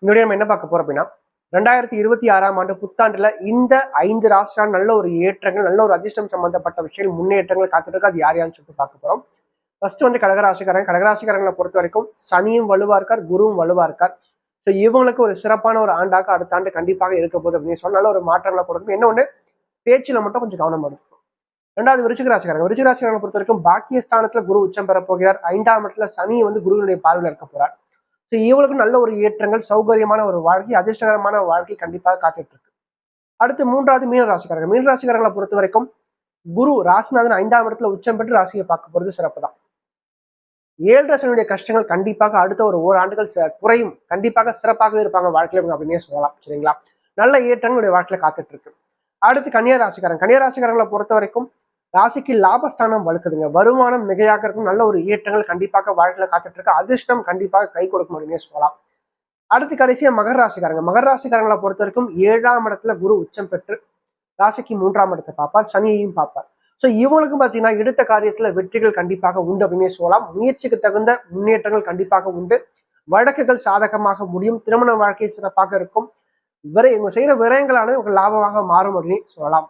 இன்னொரு நம்ம என்ன பார்க்க போறோம் அப்படின்னா 2026ஆம் ஆண்டு புத்தாண்டுல இந்த 5 ராசியால் நல்ல ஒரு ஏற்றங்கள், நல்ல ஒரு அதிர்ஷ்டம் சம்பந்தப்பட்ட விஷயங்கள், முன்னேற்றங்கள் காத்துட்டு இருக்கு. அது யார் யாருன்னு சொல்லிட்டு பார்க்க போறோம். ஃபர்ஸ்ட் வந்து கடகராசிக்காரங்களை பொறுத்த வரைக்கும் சனியும் வலுவா இருக்கார், குருவும் வலுவா இருக்கார். ஸோ இவங்களுக்கு ஒரு சிறப்பான ஒரு ஆண்டாக அடுத்த ஆண்டு கண்டிப்பாக இருக்க போகுது அப்படின்னு சொன்ன நல்ல ஒரு மாற்றங்களை கொடுக்கும். என்ன ஒன்று, பேச்சில் மட்டும் கொஞ்சம் கவனம் எடுக்கும். ரெண்டாவது விருச்சிகராசிக்காரங்களை பொறுத்த வரைக்கும் பாக்கியஸ்தானத்துல குரு உச்சம் பெற போகிறார். 5ஆம் இடத்துல சனி வந்து குருவினுடைய பார்வையில் இருக்க போறார். ஸோ இவங்களுக்கும் நல்ல ஒரு ஏற்றங்கள், சௌகரியமான ஒரு வாழ்க்கை, அதிர்ஷ்டகரமான வாழ்க்கை கண்டிப்பாக காத்துட்டு இருக்கு. அடுத்து மூன்றாவது மீனராசிக்காரங்களை பொறுத்த வரைக்கும் குரு ராசிநாதன் 5ஆம் இடத்துல உச்சம் பெற்று ராசியை பார்க்க போறது சிறப்பு தான். 7 சனியுடைய கஷ்டங்கள் கண்டிப்பாக அடுத்த ஒரு ஓராண்டுகள் குறையும். கண்டிப்பாக சிறப்பாகவே இருப்பாங்க வாழ்க்கையில அப்படின்னே சொல்லலாம். சரிங்களா? நல்ல ஏற்றங்களுடைய வாழ்க்கையில காத்துட்டு இருக்கு. அடுத்து கன்னியாராசிக்காரங்களை பொறுத்த வரைக்கும் ராசிக்கு லாபஸ்தானம் வலுக்குதுங்க. வருமானம் மிகையாக இருக்கும். நல்ல ஒரு ஏற்றங்கள் கண்டிப்பாக வாழ்க்கையில காத்துட்டு இருக்கு. அதிர்ஷ்டம் கண்டிப்பாக கை கொடுக்கும் அப்படின்னே சொல்லலாம். அடுத்து கடைசியா மகர ராசிக்காரங்களை பொறுத்த வரைக்கும் 7ஆம் இடத்துல குரு உச்சம் பெற்று ராசிக்கு 3ஆம் இடத்தை பார்ப்பார், சனியையும் பார்ப்பார். ஸோ இவங்களுக்கும் பார்த்தீங்கன்னா எடுத்த காரியத்துல வெற்றிகள் கண்டிப்பாக உண்டு அப்படின்னே சொல்லலாம். முயற்சிக்கு தகுந்த முன்னேற்றங்கள் கண்டிப்பாக உண்டு. வழக்குகள் சாதகமாக முடியும். திருமண வாழ்க்கை சிறப்பாக இருக்கும். இவங்க செய்யற விரயங்களானது லாபமாக மாறும் அப்படின்னு சொல்லலாம்.